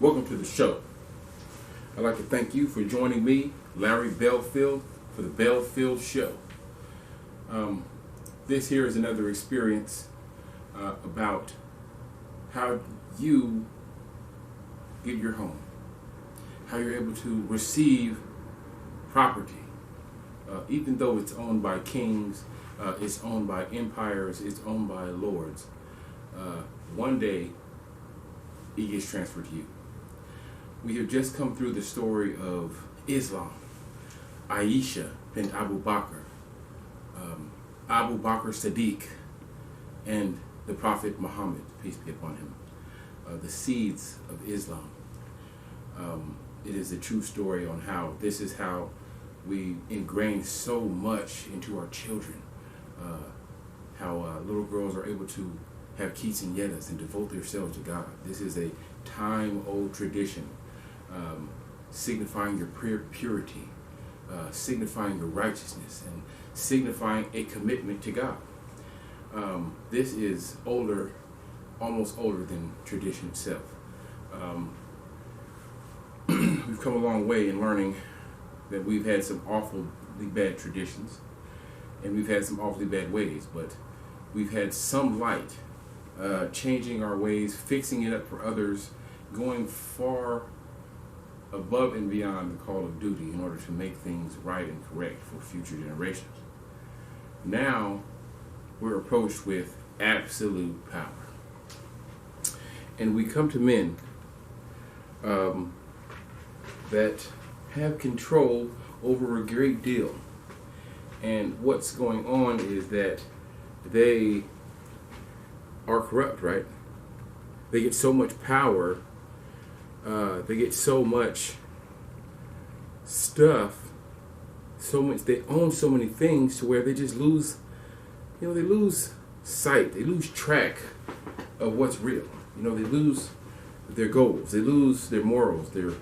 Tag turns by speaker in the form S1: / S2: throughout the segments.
S1: Welcome to the show. I'd like to thank you for joining me, Larry Belfield, for the Belfield Show. This here is another experience about how you get your home, how you're able to receive property, even though it's owned by kings, it's owned by empires, it's owned by lords. One day, it gets transferred to you. We have just come through the story of Islam, Aisha bint Abu Bakr, Abu Bakr Siddiq, and the Prophet Muhammad, peace be upon him, the seeds of Islam. It is a true story on how this is how we ingrain so much into our children, how little girls are able to have quinceañeras and devote themselves to God. This is a time-old tradition, signifying your purity, signifying your righteousness, and signifying a commitment to God. This is older, almost older than tradition itself. We've come a long way in learning that we've had some awfully bad traditions, and we've had some awfully bad ways, but we've had some light, changing our ways, fixing it up for others, going far above and beyond the call of duty in order to make things right and correct for future generations. Now we're approached with absolute power, and we come to men that have control over a great deal. And what's going on is that they are corrupt, right? They get so much power, they get so much stuff, they own so many things to where they just lose, they lose sight, they lose track of what's real. They lose their goals, they lose their morals, their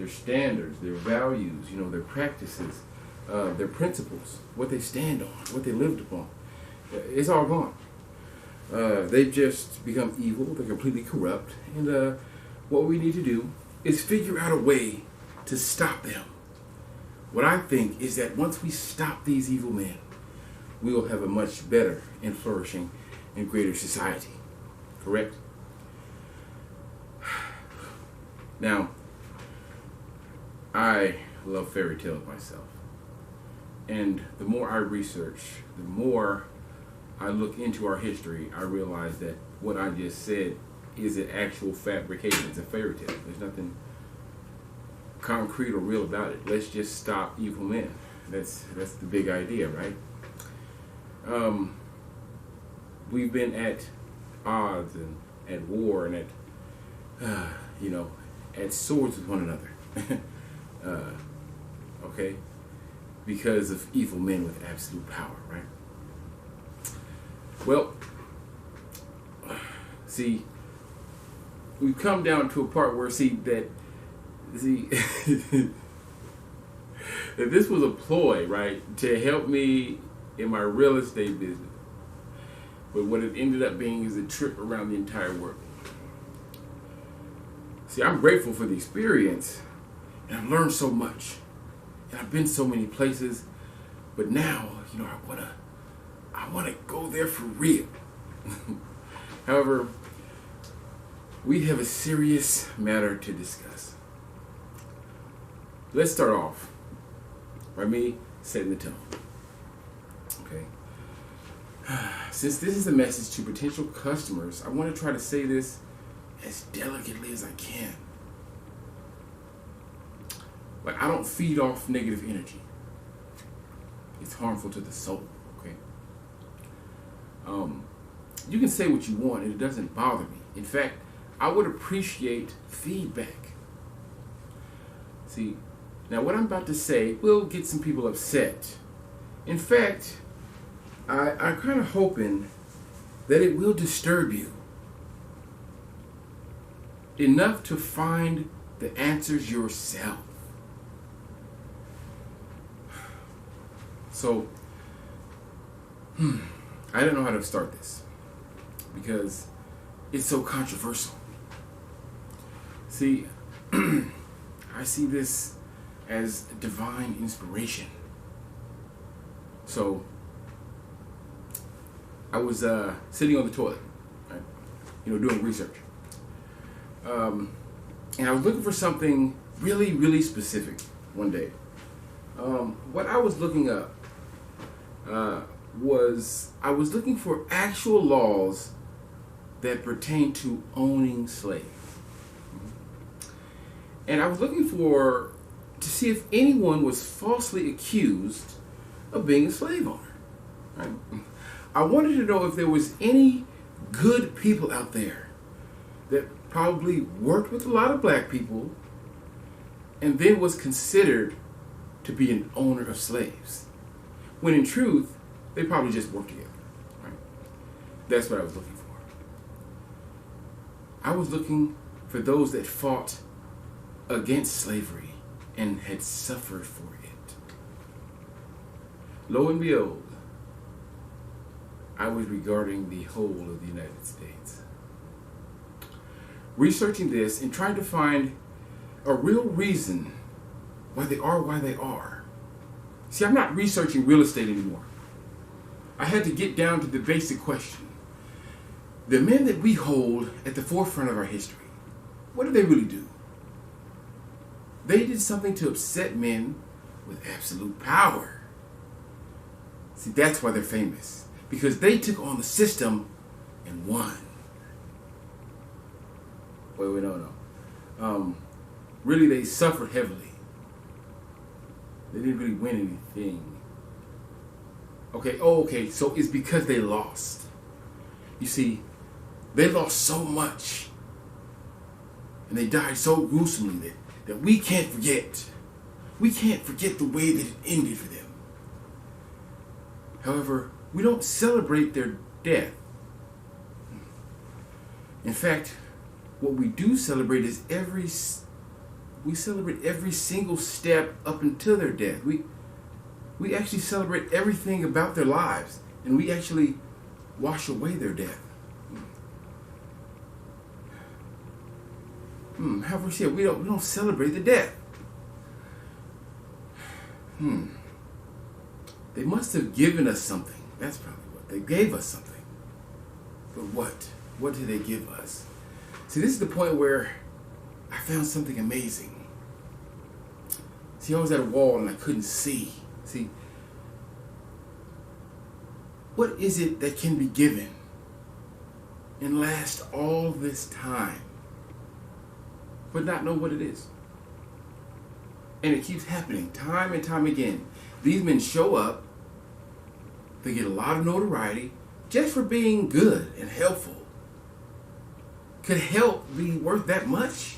S1: standards, their values, their practices, their principles, what they stand on, what they lived upon. It's all gone. They've just become evil, they're completely corrupt, and what we need to do is figure out a way to stop them. What I think is that once we stop these evil men, we will have a much better and flourishing and greater society. Correct? Now, I love fairy tales myself. And the more I research, the more I look into our history, I realize that what I just said is an actual fabrication. It's a fairy tale. There's nothing concrete or real about it. Let's just stop evil men. That's the big idea, right? We've been at odds and at war and at swords with one another. Okay? Because of evil men with absolute power, right? Well, see, we've come down to a part where, that this was a ploy, right, to help me in my real estate business. But what it ended up being is a trip around the entire world. See, I'm grateful for the experience, and I've learned so much, and I've been so many places, but now, I want to go there for real. However, we have a serious matter to discuss. Let's start off by me setting the tone. Okay. Since this is a message to potential customers, I want to try to say this as delicately as I can. Like, I don't feed off negative energy. It's harmful to the soul, okay? You can say what you want and it doesn't bother me. In fact, I would appreciate feedback. See, now what I'm about to say will get some people upset. In fact, I'm kind of hoping that it will disturb you enough to find the answers yourself. So, I don't know how to start this because it's so controversial. See, I see this as divine inspiration. So I was sitting on the toilet, right, doing research, and I was looking for something really, really specific one day. What I was looking up was I was looking for actual laws that pertain to owning slaves. And I was looking to see if anyone was falsely accused of being a slave owner. Right? I wanted to know if there was any good people out there that probably worked with a lot of black people and then was considered to be an owner of slaves, when in truth, they probably just worked together. Right? That's what I was looking for. I was looking for those that fought against slavery and had suffered for it. Lo and behold, I was regarding the whole of the United States. Researching this and trying to find a real reason why they are. See, I'm not researching real estate anymore. I had to get down to the basic question. The men that we hold at the forefront of our history, what did they really do? They did something to upset men with absolute power. See, that's why they're famous. Because they took on the system and won. Wait, no. Really, they suffered heavily. They didn't really win anything. Okay, so it's because they lost. You see, they lost so much. And they died so gruesomely that we can't forget. We can't forget the way that it ended for them. However, we don't celebrate their death. In fact, what we do celebrate is we celebrate every single step up until their death. We actually celebrate everything about their lives, and we actually wash away their death. However, we don't celebrate the death. They must have given us something. That's probably what. They gave us something. But what? What did they give us? See, this is the point where I found something amazing. See, I was at a wall and I couldn't see. See, what is it that can be given and last all this time, but not know what it is? And it keeps happening time and time again. These men show up, they get a lot of notoriety just for being good and helpful. Could help be worth that much?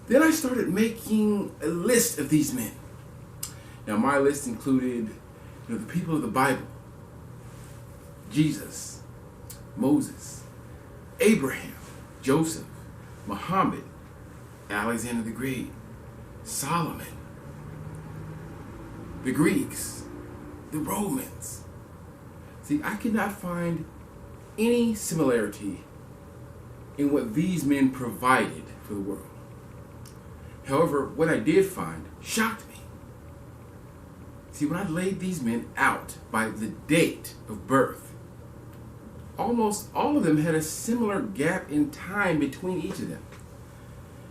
S1: Then I started making a list of these men. Now my list included the people of the Bible: Jesus, Moses, Abraham, Joseph, Muhammad, Alexander the Great, Solomon, the Greeks, the Romans. See, I could not find any similarity in what these men provided for the world. However, what I did find shocked me. See, when I laid these men out by the date of birth, almost all of them had a similar gap in time between each of them.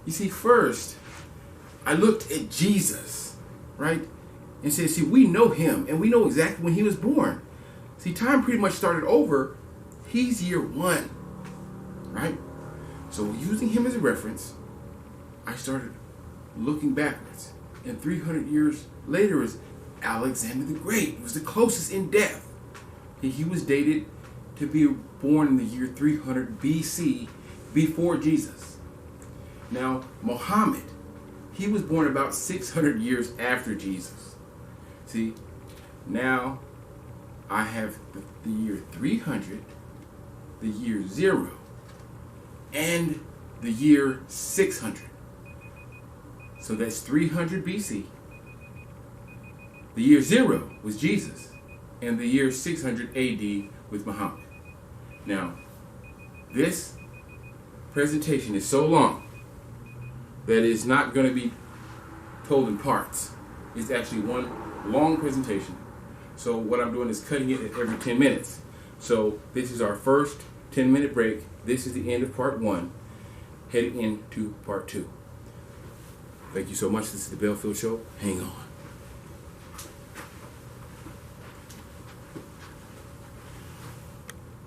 S1: You see, first, I looked at Jesus, right? And said, see, we know him, and we know exactly when he was born. See, time pretty much started over. He's year 1, right? So using him as a reference, I started looking backwards. And 300 years later is Alexander the Great. He was the closest in death. He was dated to be born in the year 300 BC, before Jesus. Now, Muhammad, he was born about 600 years after Jesus. See, now I have the year 300, the year 0, and the year 600. So that's 300 BC. The year 0 was Jesus, and the year 600 AD was Muhammad. Now, this presentation is so long, that is not going to be told in parts. It's actually one long presentation. So what I'm doing is cutting it at every 10 minutes. So this is our first 10-minute break. This is the end of part 1, heading into part 2. Thank you so much. This is the Belfield Show. Hang on.